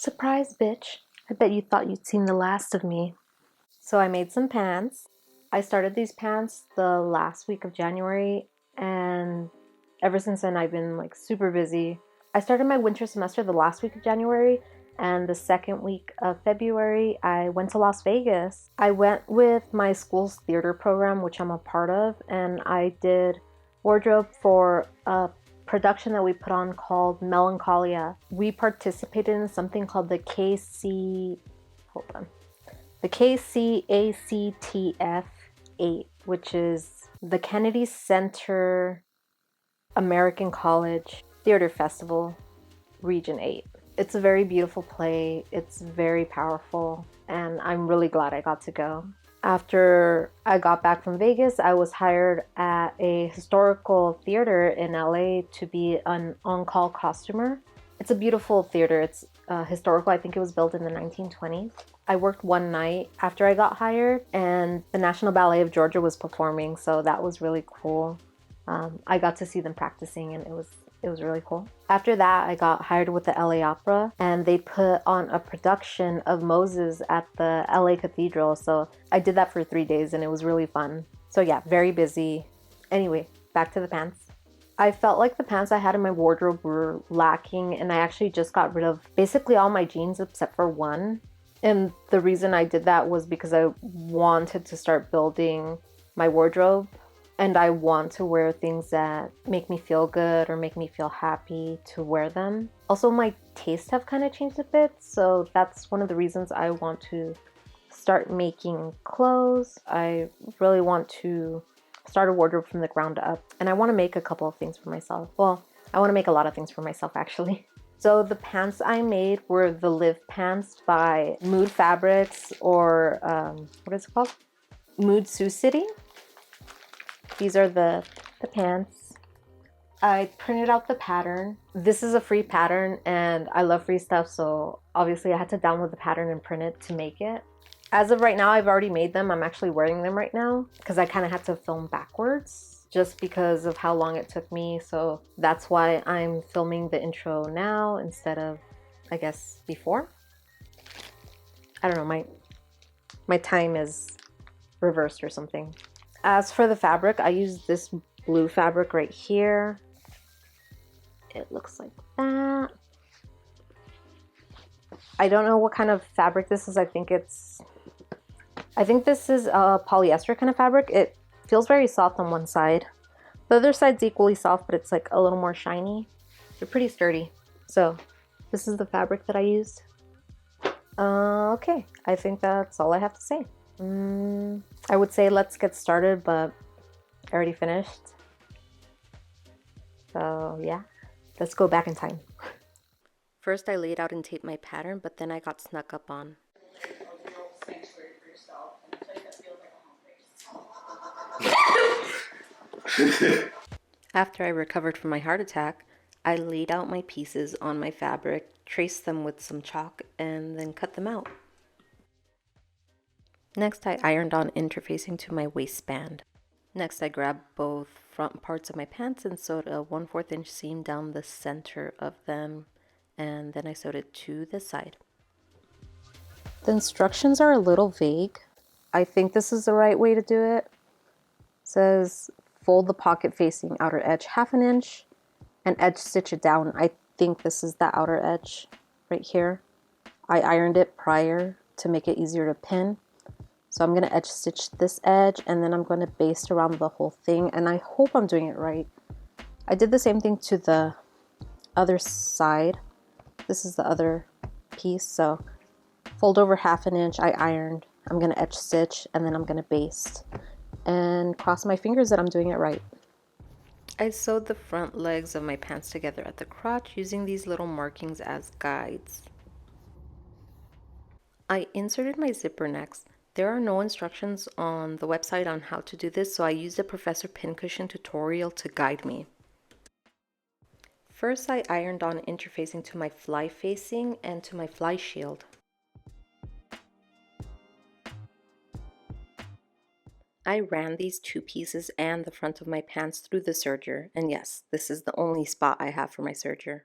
Surprise, bitch. I bet you thought you'd seen the last of me. So I made some pants. I started these pants the last week of January, and ever since then I've been like super busy. I started my winter semester the last week of January, and the second week of February I went to Las Vegas. I went with my school's theater program, which I'm a part of, and I did wardrobe for a production that we put on called Melancholia. We participated in something called the KCACTF 8, which is the Kennedy Center American College Theater Festival, Region 8. It's a very beautiful play, it's very powerful, and I'm really glad I got to go. After I got back from Vegas, I was hired at a historical theater in LA to be an on-call costumer. It's a beautiful theater. It's historical. I think it was built in the 1920s. I worked one night after I got hired, and the National Ballet of Georgia was performing, so that was really cool. I got to see them practicing, and it was really cool. After that, I got hired with the LA Opera, and they put on a production of Moses at the LA Cathedral. So I did that for 3 days, and it was really fun. So yeah, very busy. Anyway, back to the pants. I felt like the pants I had in my wardrobe were lacking, and I actually just got rid of basically all my jeans except for one. And the reason I did that was because I wanted to start building my wardrobe. And I want to wear things that make me feel good or make me feel happy to wear them. Also, my tastes have kind of changed a bit, so that's one of the reasons I want to start making clothes. I really want to start a wardrobe from the ground up, and I want to make a couple of things for myself. Well, I want to make a lot of things for myself, actually. So the pants I made were the Liv Pants by Mood Fabrics, or what is it called? Mood Sewcity. These are the pants. I printed out the pattern. This is a free pattern, and I love free stuff, so obviously I had to download the pattern and print it to make it. As of right now, I've already made them. I'm actually wearing them right now because I kind of had to film backwards just because of how long it took me. So that's why I'm filming the intro now instead of, I guess, before. I don't know, my time is reversed or something. As for the fabric, I use this blue fabric right here. It looks like that. I don't know what kind of fabric this is. I think this is a polyester kind of fabric. It feels very soft on one side. The other side's equally soft, but it's like a little more shiny. They're pretty sturdy. So this is the fabric that I used. Okay, I think that's all I have to say. I would say let's get started, but I already finished. So yeah, let's go back in time. First I laid out and taped my pattern, but then I got snuck up on. After I recovered from my heart attack, I laid out my pieces on my fabric, traced them with some chalk, and then cut them out. Next, I ironed on interfacing to my waistband. Next, I grabbed both front parts of my pants and sewed a 1/4 inch seam down the center of them, and then I sewed it to the side. The instructions are a little vague. I think this is the right way to do it. It says fold the pocket facing outer edge 1/2 inch and edge stitch it down. I think this is the outer edge right here. I ironed it prior to make it easier to pin. So I'm going to edge stitch this edge, and then I'm going to baste around the whole thing, and I hope I'm doing it right. I did the same thing to the other side. This is the other piece, so fold over 1/2 inch, I ironed, I'm going to edge stitch, and then I'm going to baste. And cross my fingers that I'm doing it right. I sewed the front legs of my pants together at the crotch using these little markings as guides. I inserted my zipper next. There are no instructions on the website on how to do this, so I used a Professor Pincushion tutorial to guide me. First, I ironed on interfacing to my fly facing and to my fly shield. I ran these two pieces and the front of my pants through the serger, and yes, this is the only spot I have for my serger.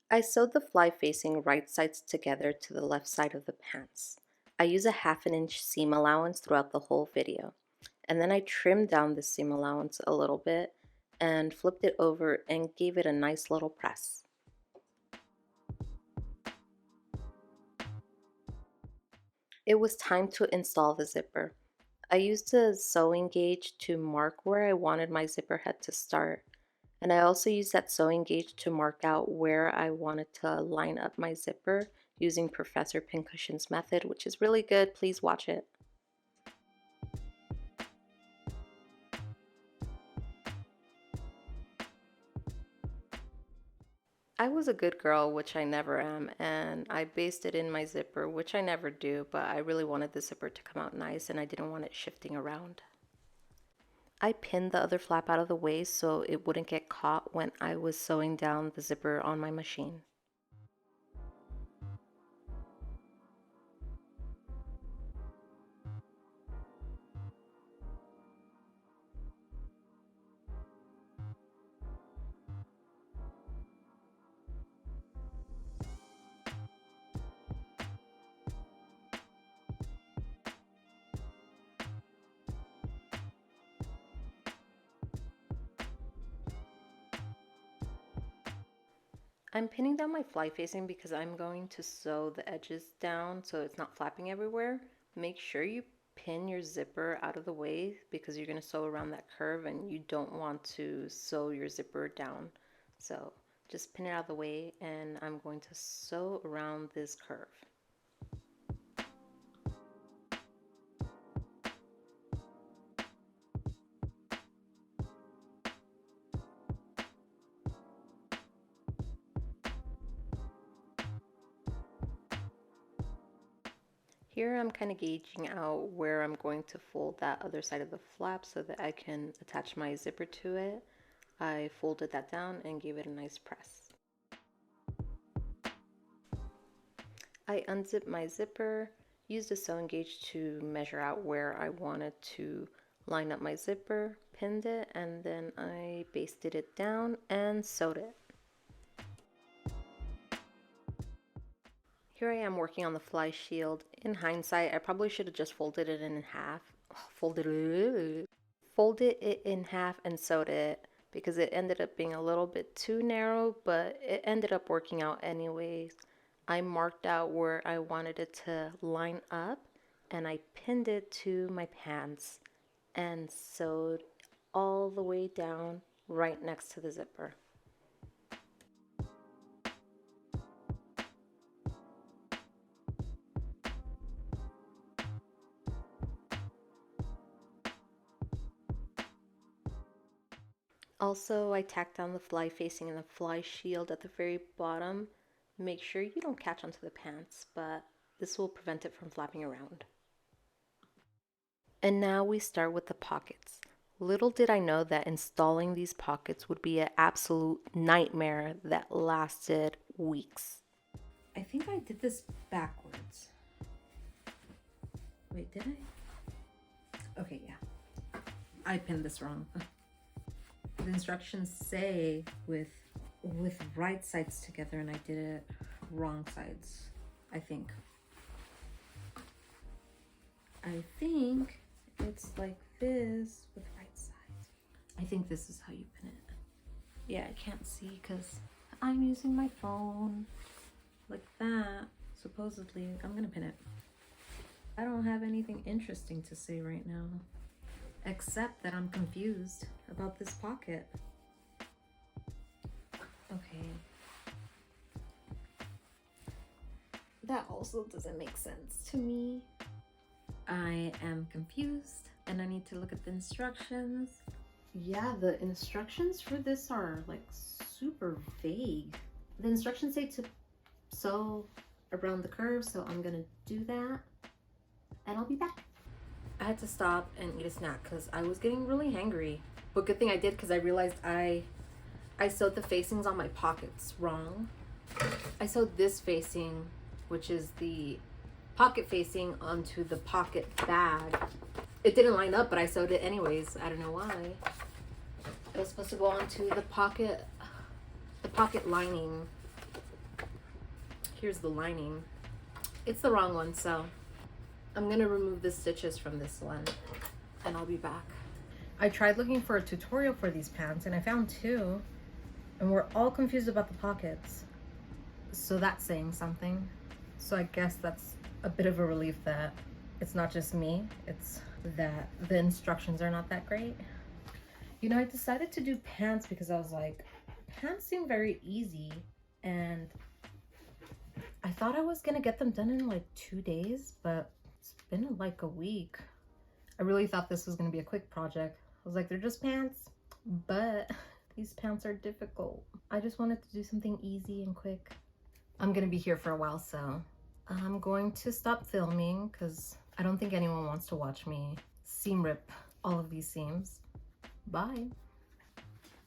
I sewed the fly facing right sides together to the left side of the pants. I use a 1/2 inch seam allowance throughout the whole video. And then I trimmed down the seam allowance a little bit and flipped it over and gave it a nice little press. It was time to install the zipper. I used a sewing gauge to mark where I wanted my zipper head to start. And I also used that sewing gauge to mark out where I wanted to line up my zipper using Professor Pincushion's method, which is really good. Please watch it. I was a good girl, which I never am, and I basted in my zipper, which I never do, but I really wanted the zipper to come out nice and I didn't want it shifting around. I pinned the other flap out of the way so it wouldn't get caught when I was sewing down the zipper on my machine. I'm pinning down my fly facing because I'm going to sew the edges down so it's not flapping everywhere. Make sure you pin your zipper out of the way because you're going to sew around that curve and you don't want to sew your zipper down. So just pin it out of the way and I'm going to sew around this curve. Here I'm kind of gauging out where I'm going to fold that other side of the flap so that I can attach my zipper to it. I folded that down and gave it a nice press. I unzipped my zipper, used a sewing gauge to measure out where I wanted to line up my zipper, pinned it, and then I basted it down and sewed it. Here I am working on the fly shield. In hindsight, I probably should have just folded it in half. Folded it in half and sewed it because it ended up being a little bit too narrow, but it ended up working out anyways. I marked out where I wanted it to line up and I pinned it to my pants and sewed all the way down right next to the zipper. Also, I tacked down the fly facing and the fly shield at the very bottom. Make sure you don't catch onto the pants, but this will prevent it from flapping around. And now we start with the pockets. Little did I know that installing these pockets would be an absolute nightmare that lasted weeks. I think I did this backwards. Wait, did I? Okay, yeah. I pinned this wrong. The instructions say with right sides together and I did it wrong sides, I think. I think it's like this with right sides. I think this is how you pin it. Yeah, I can't see because I'm using my phone like that. Supposedly, I'm gonna pin it. I don't have anything interesting to say right now, except that I'm confused about this pocket. Okay. That also doesn't make sense to me. I am confused and I need to look at the instructions. Yeah, the instructions for this are like super vague. The instructions say to sew around the curve, so I'm gonna do that and I'll be back. I had to stop and eat a snack because I was getting really hangry. But good thing I did because I realized I sewed the facings on my pockets wrong. I sewed this facing, which is the pocket facing, onto the pocket bag. It didn't line up, but I sewed it anyways. I don't know why. It was supposed to go onto the pocket lining. here's the lining. It's the wrong one, so I'm gonna remove the stitches from this one and I'll be back. I tried looking for a tutorial for these pants and I found two, and we're all confused about the pockets. So that's saying something. So I guess that's a bit of a relief that it's not just me, it's that the instructions are not that great. You know, I decided to do pants because I was like, pants seem very easy, and I thought I was gonna get them done in like 2 days, but it's been like a week. I really thought this was gonna be a quick project. I was like, they're just pants, but these pants are difficult. I just wanted to do something easy and quick. I'm gonna be here for a while, so I'm going to stop filming because I don't think anyone wants to watch me seam rip all of these seams. Bye.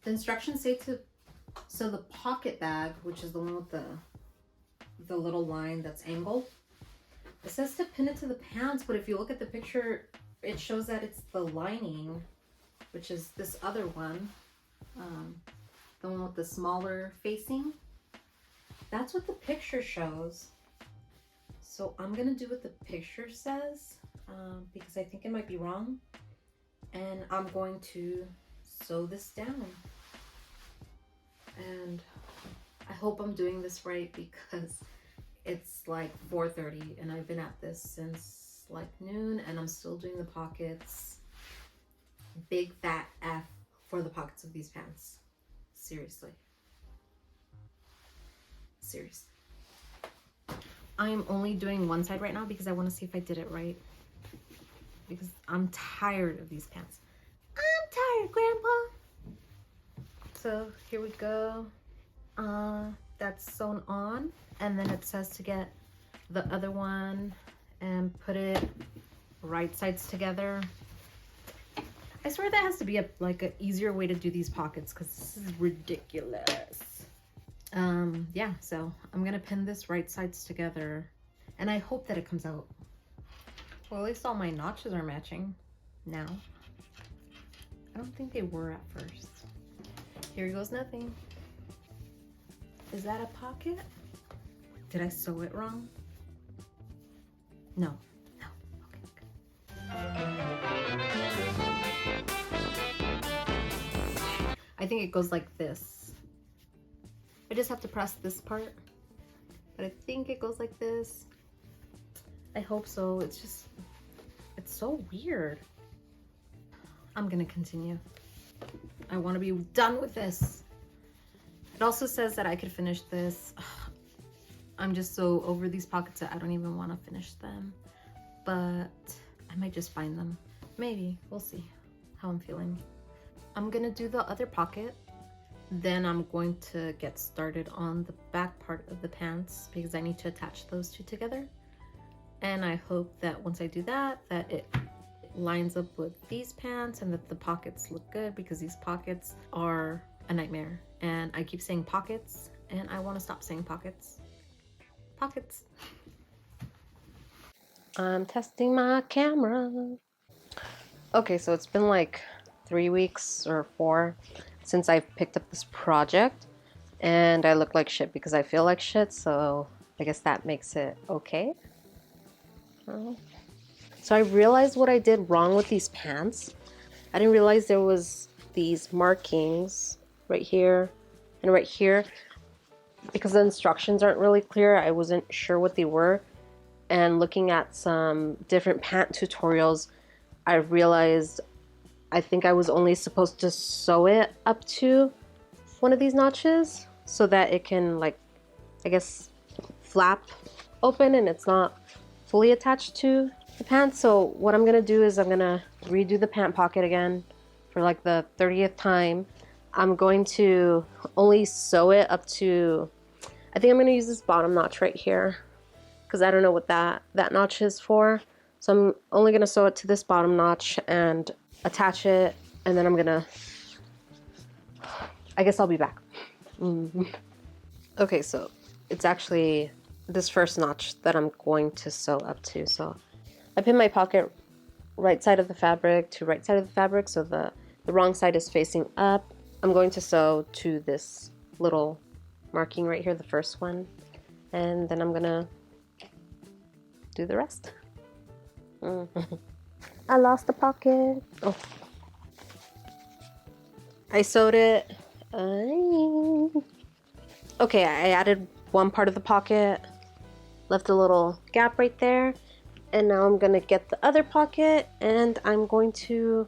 The instructions say to sew the pocket bag, which is the one with the little line that's angled. It says to pin it to the pants, but if you look at the picture, it shows that it's the lining, which is this other one, the one with the smaller facing. That's what the picture shows. So I'm gonna do what the picture says because I think it might be wrong. And I'm going to sew this down. And I hope I'm doing this right because it's like 4:30 and I've been at this since like noon and I'm still doing the pockets. Big fat F for the pockets of these pants. Seriously. Seriously. I am only doing one side right now because I want to see if I did it right. Because I'm tired of these pants. I'm tired, Grandpa. So here we go. That's sewn on, and then it says to get the other one and put it right sides together. I swear that has to be like an easier way to do these pockets because this is ridiculous. Yeah, so I'm gonna pin this right sides together and I hope that it comes out. Well, at least all my notches are matching now. I don't think they were at first. Here goes nothing. Is that a pocket? Did I sew it wrong? No. No. Okay. I think it goes like this. I just have to press this part. But I think it goes like this. I hope so. It's so weird. I'm gonna continue. I want to be done with this. It also says that I could finish this. I'm just so over these pockets that I don't even want to finish them. But I might just find them. Maybe. We'll see how I'm feeling. I'm gonna do the other pocket. Then I'm going to get started on the back part of the pants because I need to attach those two together. And I hope that once I do that, that it lines up with these pants and that the pockets look good because these pockets are a nightmare. And I keep saying pockets and I want to stop saying pockets. Pockets. I'm testing my camera. Okay, so it's been like 3 weeks or 4 since I picked up this project and I look like shit because I feel like shit, so I guess that makes it okay. So I realized what I did wrong with these pants. I didn't realize there was these markings right here and right here because the instructions aren't really clear. I wasn't sure what they were, and looking at some different pant tutorials I realized I think I was only supposed to sew it up to one of these notches so that it can, like, I guess, flap open and it's not fully attached to the pants. So what I'm gonna do is I'm gonna redo the pant pocket again for like the 30th time. I'm going to only sew it up to, I think I'm gonna use this bottom notch right here because I don't know what that notch is for. So I'm only gonna sew it to this bottom notch and attach it, and then I'm gonna, I guess I'll be back. Okay, so it's actually this first notch that I'm going to sew up to. So I pin my pocket right side of the fabric to right side of the fabric, so the wrong side is facing up. I'm going to sew to this little marking right here, the first one, and then I'm gonna do the rest. I lost the pocket. Oh, I sewed it. Okay, I added one part of the pocket, left a little gap right there, and now I'm gonna get the other pocket, and I'm going to,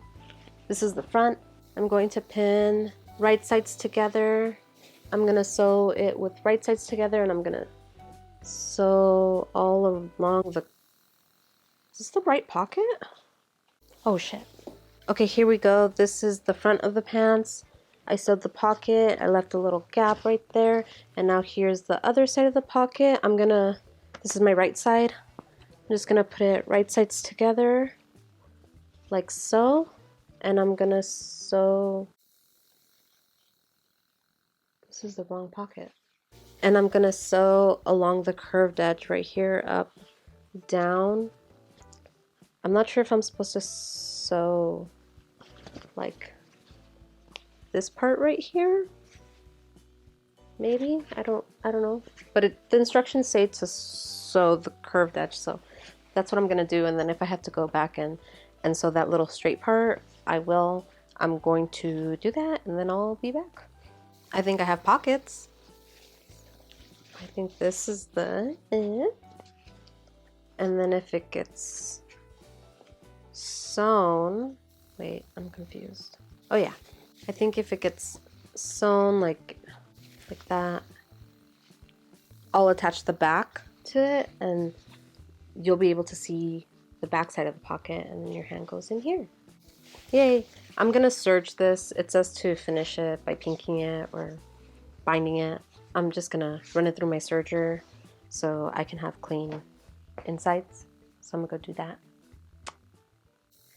this is the front, I'm going to pin right sides together. I'm gonna sew it with right sides together, and I'm gonna sew all along the, is this the right pocket? Oh shit. Okay, here we go. This is the front of the pants. I sewed the pocket, I left a little gap right there, and now here's the other side of the pocket. I'm gonna, this is my right side. I'm just gonna put it right sides together, like so, and I'm gonna sew, this is the wrong pocket. And I'm gonna sew along the curved edge right here, up, down. I'm not sure if I'm supposed to sew like this part right here, maybe, I don't know, but the instructions say to sew the curved edge, so that's what I'm gonna do. And then if I have to go back and sew that little straight part, I will. I'm going to do that, and then I'll be back. I think I have pockets. I think this is the it. And then if it gets sewn, wait, I'm confused. Oh yeah, I think if it gets sewn like that, I'll attach the back to it, and you'll be able to see the back side of the pocket, and then your hand goes in here. Yay! I'm gonna serge this. It says to finish it by pinking it or binding it. I'm just gonna run it through my serger so I can have clean insides. So I'm gonna go do that.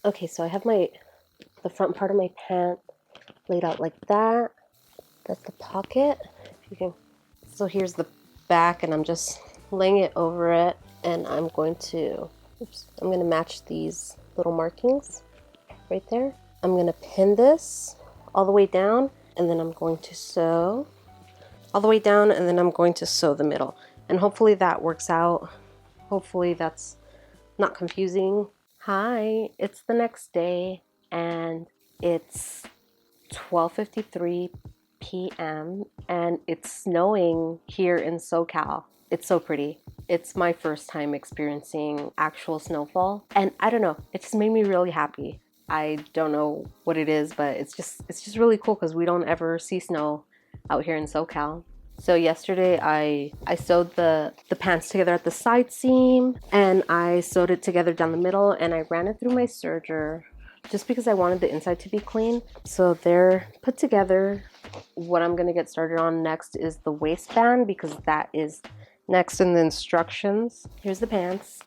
Okay, so I have the front part of my pant laid out like that. That's the pocket. If you can. So here's the back, and I'm just laying it over it, and I'm going to, I'm gonna match these little markings right there. I'm gonna pin this all the way down, and then I'm going to sew all the way down, and then I'm going to sew the middle. And hopefully that works out. Hopefully that's not confusing. Hi, it's the next day, and it's 12:53 p.m. and it's snowing here in SoCal. It's so pretty. It's my first time experiencing actual snowfall, and I don't know, it just made me really happy. I don't know what it is, but it's just really cool because we don't ever see snow out here in SoCal. So yesterday I sewed the pants together at the side seam, and I sewed it together down the middle, and I ran it through my serger just because I wanted the inside to be clean. So they're put together. What I'm gonna get started on next is the waistband, because that is next in the instructions. Here's the pants.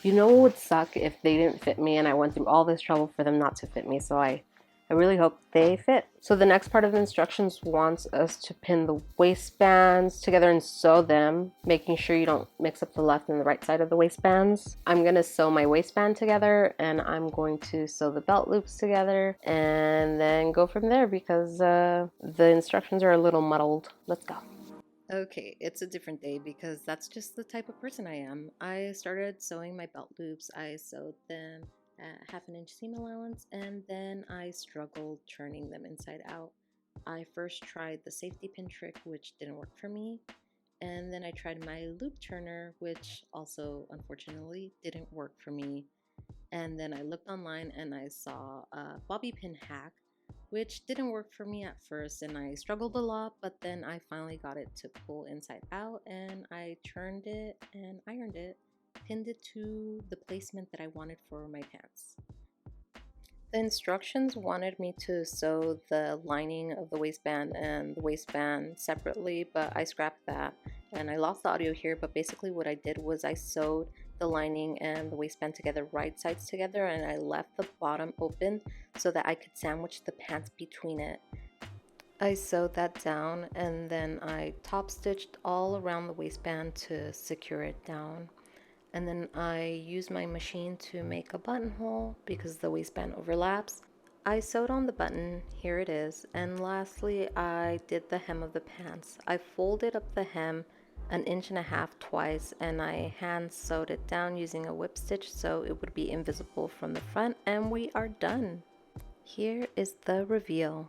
You know what would suck if they didn't fit me and I went through all this trouble for them not to fit me, so I really hope they fit. So the next part of the instructions wants us to pin the waistbands together and sew them, making sure you don't mix up the left and the right side of the waistbands. I'm gonna sew my waistband together, and I'm going to sew the belt loops together, and then go from there because the instructions are a little muddled. Let's go. Okay, it's a different day because that's just the type of person I am. I started sewing my belt loops. I sewed them at 1/2 inch seam allowance, and then I struggled turning them inside out. I first tried the safety pin trick, which didn't work for me, and then I tried my loop turner, which also unfortunately didn't work for me. And then I looked online and I saw a bobby pin hack, which didn't work for me at first, and I struggled a lot, but then I finally got it to pull inside out, and I turned it and ironed it, pinned it to the placement that I wanted for my pants. The instructions wanted me to sew the lining of the waistband and the waistband separately, but I scrapped that, and I lost the audio here, but basically what I did was I sewed the lining and the waistband together, right sides together, and I left the bottom open so that I could sandwich the pants between it. I sewed that down, and then I top stitched all around the waistband to secure it down. And then I used my machine to make a buttonhole because the waistband overlaps. I sewed on the button, here it is, and lastly I did the hem of the pants. I folded up the hem 1.5 inches twice and I hand sewed it down using a whip stitch so it would be invisible from the front, and we are done. Here is the reveal.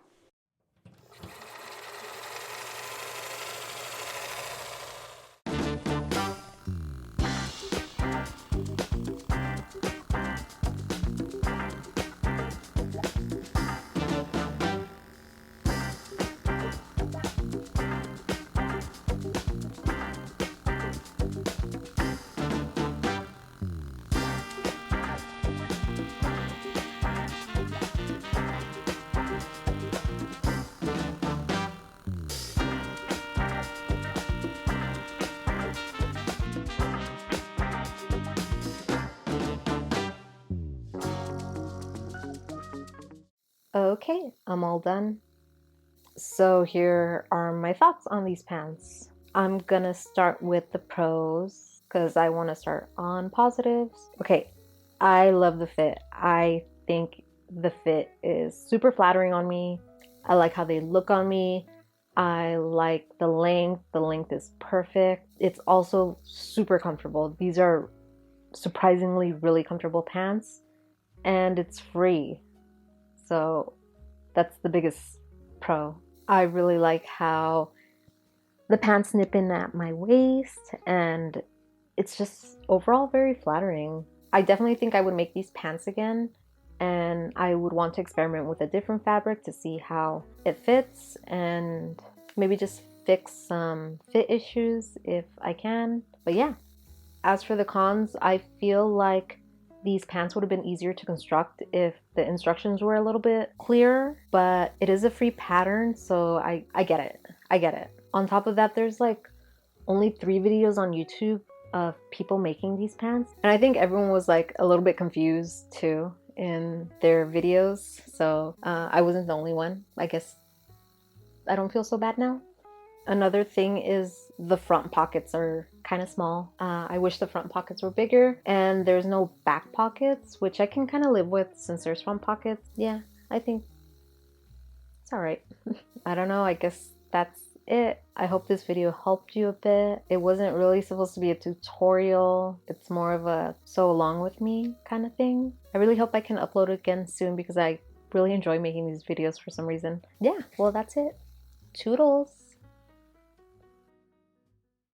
Okay, I'm all done. So here are my thoughts on these pants. I'm gonna start with the pros because I want to start on positives. Okay, I love the fit. I think the fit is super flattering on me. I like how they look on me. I like the length. The length is perfect. It's also super comfortable. These are surprisingly really comfortable pants, and it's free. So that's the biggest pro. I really like how the pants nip in at my waist, and it's just overall very flattering. I definitely think I would make these pants again, and I would want to experiment with a different fabric to see how it fits and maybe just fix some fit issues if I can. But yeah, as for the cons, I feel like these pants would have been easier to construct if the instructions were a little bit clearer, but it is a free pattern, so I get it. I get it. On top of that, there's like only 3 videos on YouTube of people making these pants, and I think everyone was like a little bit confused too in their videos, so I wasn't the only one. I guess I don't feel so bad now. Another thing is the front pockets are kind of small. I wish the front pockets were bigger, and there's no back pockets, which I can kind of live with since there's front pockets. Yeah, I think it's alright. I don't know, I guess that's it. I hope this video helped you a bit. It wasn't really supposed to be a tutorial. It's more of a sew along with me kind of thing. I really hope I can upload again soon because I really enjoy making these videos for some reason. Yeah, well that's it. Toodles!